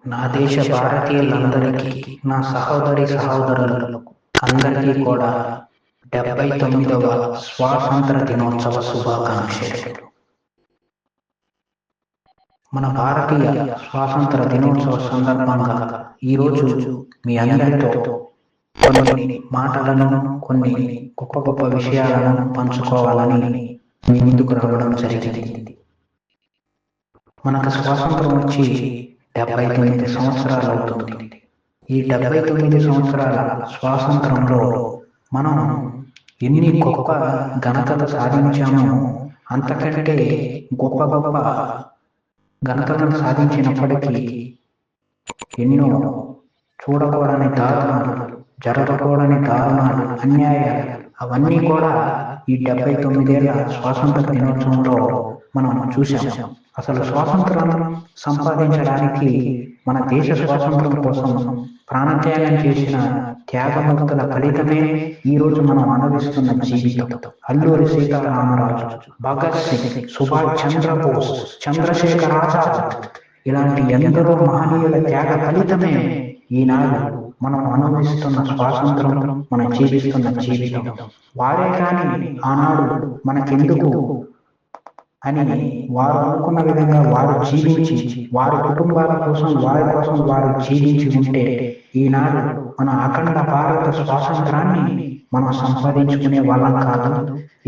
నా దేశ భారతీయులందరికీ, నా సహోదరి సహోదరులకు అందరికీ కూడా 79వ స్వాతంత్ర దినోత్సవ శుభాకాంక్షలు. మన భారతీయ స్వాతంత్ర దినోత్సవ సందర్భంగా ఈరోజు మీ అందరితో కొన్ని మాటలను, కొన్ని గొప్ప గొప్ప విషయాలను పంచుకోవాలని మీ ముందుకు రావడం జరిగింది. మనకు స్వాతంత్రం వచ్చి 79 సంవత్సరాలు అవుతుంది. ఈ 79 సంవత్సరాల స్వాతంత్రంలో మనం ఎన్ని గొప్ప ఘనతలు సాధించామో, అంతకంటే గొప్ప గొప్ప ఘనతలను సాధించినప్పటికీ ఎన్నో చూడకూడని దారుణాలు, జరగకూడని దారుణాలు, అన్యాయాలు అవన్నీ కూడా ఈ 79 ఏళ్ల స్వాతంత్ర దినోత్సవంలో మనం చూసాం. అసలు స్వాతంత్రం సంపాదించడానికి, మన దేశ స్వాతంత్రం కోసం ప్రాణత్యాగం చేసిన త్యాగమూర్తుల ఫలితమే ఈరోజు మనం అనుభవిస్తున్న జీవితం. అల్లూరి సీతారామరాజు, భగత్ సింగ్, సుభాష్ చంద్రబోస్, చంద్రశేఖర్ ఆజాద్ ఇలాంటి ఎందరో మహనీయుల త్యాగ ఫలితమే ఈనాడు మనం అనుభవిస్తున్న స్వాతంత్రం, మనం జీవిస్తున్న జీవితం. వారే కానీ ఆనాడు మనకెందుకు అని వారు అనుకున్న విధంగా వారు జీవించి, వారి కుటుంబాల కోసం, వారి కోసం వారు జీవించి ఉంటే ఈనాడు మన అఖండ భారత స్వాతంత్రాన్ని మనం సంపాదించుకునే వాళ్ళం కాదు,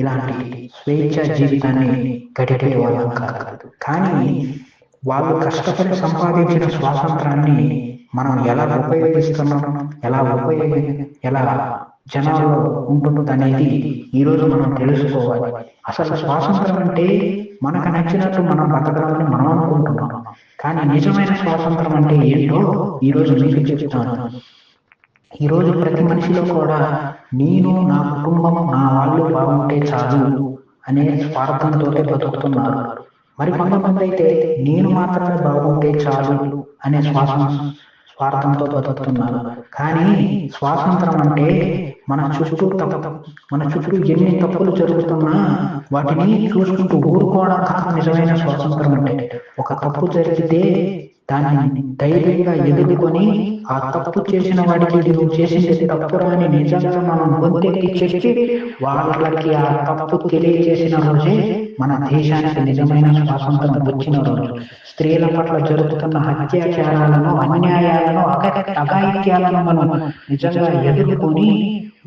ఇలాంటి స్వేచ్ఛ జీవితాన్ని గడిపే వాళ్ళం కాదు. కానీ వాళ్ళు కష్టపడి సంపాదించిన స్వాతంత్రాన్ని మనం ఎలా ఉపయోగిస్తున్నాం, ఎలా జనాల్లో ఉంటుంది అనేది ఈరోజు మనం తెలుసుకోవాలి. అసలు స్వాతంత్రం అంటే మనకు నచ్చినట్టు మనం బతకడాలని మనం అనుకుంటున్నాం, కానీ నిజమైన స్వాతంత్రం అంటే ఏంటో ఈరోజు మీకు చెప్తాను. ఈరోజు ప్రతి మనిషిలో కూడా నేను, నా కుటుంబం, నా వాళ్ళు బాగుంటే చాలు అనే స్వార్థంతో బతుకుతున్నారు. మరి కొంతమంది అయితే నేను మాత్రమే బాగుంటే చాలు అనే స్వార్థంతో బతుకుతున్నారు. కానీ స్వాతంత్రం అంటే మన చుట్టూ ఎన్ని తప్పులు జరుగుతున్నా వాటిని చూసుకుంటూ ఊరుకోవడం కాదు నిజమైన స్వాతంత్రం అంటే. ఒక తప్పు జరిగితే దాన్ని ధైర్యంగా ఎదుర్కొని, ఆ తప్పు చేసిన వాడికి నువ్వు చేసింది తప్పురా అని నిజంగా మనం గొంతెత్తి చెప్పి వాళ్ళకి ఆ తప్పు తెలియజేసిన రోజే మన దేశానికి నిజమైన స్వాతంత్రం వచ్చిన రోజు. స్త్రీల పట్ల జరుగుతున్న అత్యాచారాలను, అన్యాయాలను, అఘాయిత్యాలను మనం నిజంగా ఎదుర్కొని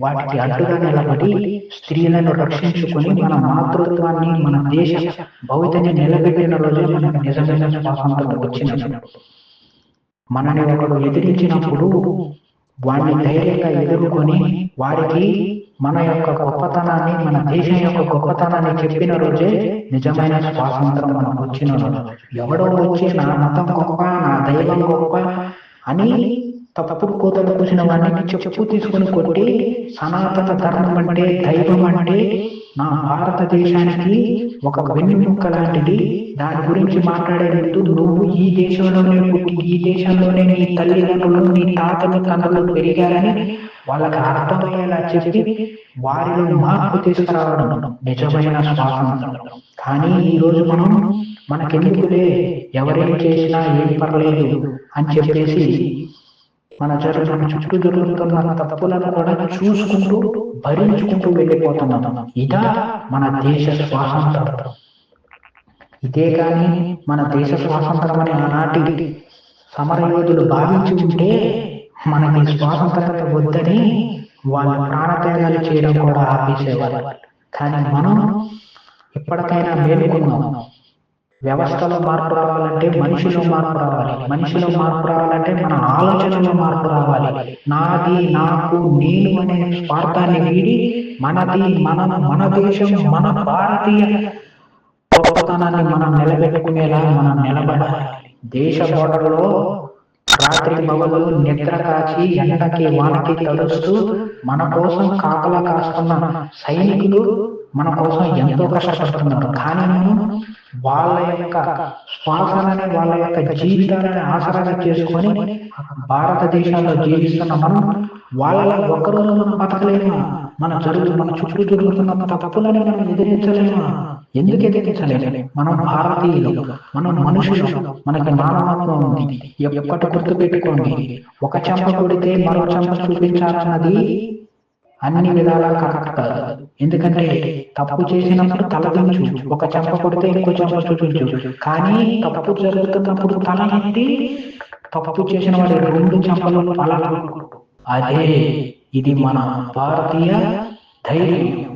వాటికి అడ్డుగా నిలబడి స్త్రీలను రక్షించుకొని మన మాతృత్వాన్ని, మన దేశ భవితని నిలబెట్టిన రోజే మనకు నిజమైన స్వాతంత్రం వచ్చినప్పుడు. మనని ఒకడు ఎదిరించినప్పుడు వాడిని ధైర్యంగా ఎదుర్కొని వారికి మన యొక్క గొప్పతనాన్ని, మన దేశం యొక్క గొప్పతనాన్ని చెప్పిన రోజే నిజమైన స్వాతంత్రం మనకు వచ్చిన రోజు. ఎవడో వచ్చి నా మతం గొప్ప, నా దైవం గొప్ప అని తప్పుడు కోతలు కూసిన వాడిని చెప్పు తీసుకుని కొట్టి, సనాతన ధర్మం అంటే, దైవం అంటే నా భారతదేశానికి ఒక వెన్నెముక్క లాంటిది, దాని గురించి మాట్లాడేందుకు నువ్వు ఈ దేశంలోనే పుట్టి, ఈ దేశంలోనే నీ తల్లిదండ్రులు, నీ తాతలు తండ్రులు పెరిగారని వాళ్ళకి అర్థమయ్యేలా చెప్పి వారిలో మార్పు తీసుకురావడం నిజమైన స్వాతంత్రం. కానీ ఈ రోజు మనం మనకెందుకులే, ఎవరేం చేసినా ఏం పర్లేదు అని చెప్పేసి మన చుట్టూ జరుగుతున్న తప్పులను కూడా చూసుకుంటూ భరించుకుంటూ వెళ్ళిపోతున్నాం. ఇదా మన దేశ స్వాతంత్రం? ఇదే కానీ మన దేశ స్వాతంత్రం అని ఆనాటి సమరయోధులు భావించి ఉంటే మనకి స్వాతంత్రత వద్దని వాళ్ళ ప్రాణత్యాగాలు చేయడం కూడా ఆపేసేవారు. కానీ మనం ఎప్పటికైనా మేలుకున్నాం. వ్యవస్థలో మార్పు రావాలంటే మనిషిలో మార్పు రావాలి. మనిషిలో మార్పు రావాలంటే మన ఆలోచనలో మార్పు రావాలి. నాది, నాకు, నేను అనే స్వార్థాన్ని వీడి మనది, మన దేశం, మన భారతీయ గొప్పతనాన్ని మనం నిలబెట్టుకునేలా మనం నిలబడాలి. దేశ బోర్డర్లో రాత్రి పగలు నిద్ర కాచి, ఎండకి వానకి తడుస్తూ మన కోసం కాపలా కాస్తున్న సైనికులు మన కోసం ఎంతో కష్టపడుతున్నారు. కానీ మనం వాళ్ళ యొక్క శ్వాసలని, వాళ్ళ యొక్క జీవితాలని ఆసరాగా చేసుకొని భారతదేశంలో జీవిస్తున్న మనం వాళ్ళ ఒక్కరోజు మనం బతకలేమా? మన చుట్టూ జరుగుతున్న తప్పులని మనం ఎదిరించలేమా? ఎందుకు ఎదిరించలేము? మనం భారతీయులు, మనం మనుషులు, మనకి మానవత్వం ఉంది. ఎప్పటి గుర్తు పెట్టుకోండి, ఒక చెంప కొడితే మరో చెంప చూపించాలన్నది అన్ని విధాలా కరెక్ట్ కాదు. ఎందుకంటే తప్పు చేసినప్పుడు తలదించు, ఒక చెంప కొడితే ఇంకో చెంప చూపించు. కానీ తప్పు జరుగుతున్నప్పుడు తల ఎత్తి తప్పు చేసిన వాడి రెండు చెంపలు పలకొట్టు. అదే ఇది మన భారతీయ ధైర్యం.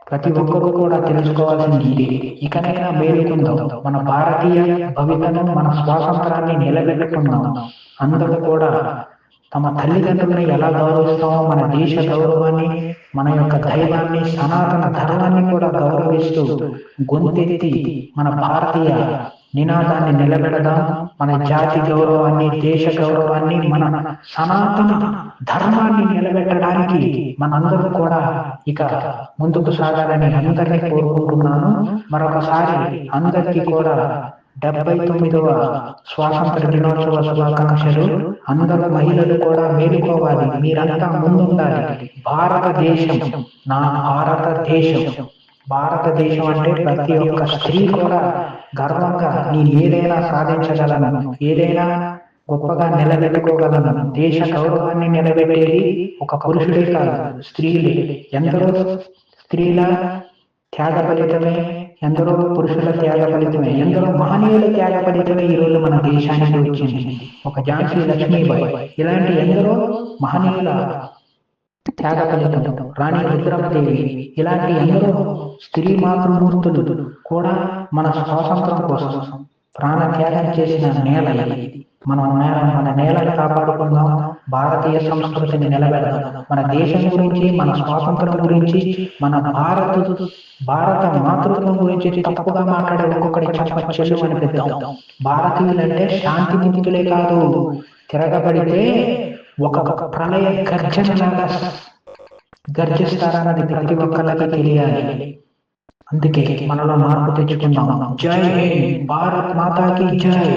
ప్రతి ఒక్కరు కూడా తెలుసుకోవాల్సింది ఇదే. ఇకనైనా మేలుకుందాం, మన భారతీయ భవితను, మన స్వాతంత్రాన్ని నిలబెట్టుకుందాం. అందరూ కూడా తమ తల్లిదండ్రులను ఎలా గౌరవిస్తామో మన దేశ గౌరవాన్ని, మన యొక్క దైవాన్ని, సనాతన ధర్మాన్ని కూడా గౌరవిస్తూ గొంతెత్తి మన భారతీయ నినాదాన్ని నిలబెడదాం. మన జాతి గౌరవాన్ని, దేశ గౌరవాన్ని, మన సనాతన ధర్మాన్ని నిలబెట్టడానికి మనందరూ కూడా ఇక ముందుకు సాగాలని అందరినీ కోరుకుంటున్నాను. మరొకసారి అందరికీ కూడా 79వ స్వాతంత్ర దినోత్సవ శుభాకాంక్షలు. అందరూ మహిళలు కూడా మేలుకోవాలి, మీరంతా ముందుండాలి. భారతదేశం నా భారతదేశం. భారతదేశం అంటే ప్రతి ఒక్క స్త్రీ కూడా గర్వంగా నేను ఏదైనా సాధించగలను, ఏదైనా గొప్పగా నిలబెట్టుకోగలను. దేశ గౌరవాన్ని నిలబెట్టేది ఒక పురుషుడే కాదు, స్త్రీలే. ఎందరో స్త్రీల త్యాగ ఫలితమే, ఎందరో పురుషుల త్యాగ ఫలితమే, ఎందరో మహనీయుల త్యాగ ఫలితమే ఈరోజు మన దేశానికి వచ్చింది. ఒక ఝాన్సీ లక్ష్మీబాయి, ఇలాంటి ఎందరో మహనీయుల త్యాగ ఫలితం, రాణి రుద్రమదేవి, ఇలాంటి ఎందరో స్త్రీ మాతృమూర్తులు కూడా మన స్వాతంత్రం కోసం ప్రాణ త్యాగం చేసిన నేల ఇది. మన నేలను కాపాడుకుందాం, భారతీయ సంస్కృతిని నిలబెడదాం. మన దేశం గురించి, మన స్వాతంత్రం గురించి, మన భారత మాతృత్వం గురించి తప్పుగా మాట్లాడే ఒక్కొక్కడి చెల్లు అనిపిద్దాం. భారతీయులంటే శాంతి నిమిత్తులే కాదు, తిరగబడితే ఒక ప్రళయ గర్జనలాగా గర్జిస్తారన్నది ప్రతి ఒక్కరికి తెలియాలి. అందుకే మనలో మార్పు తెచ్చుకుందాం. జై హింద్, భారత్ మాతాకి జై.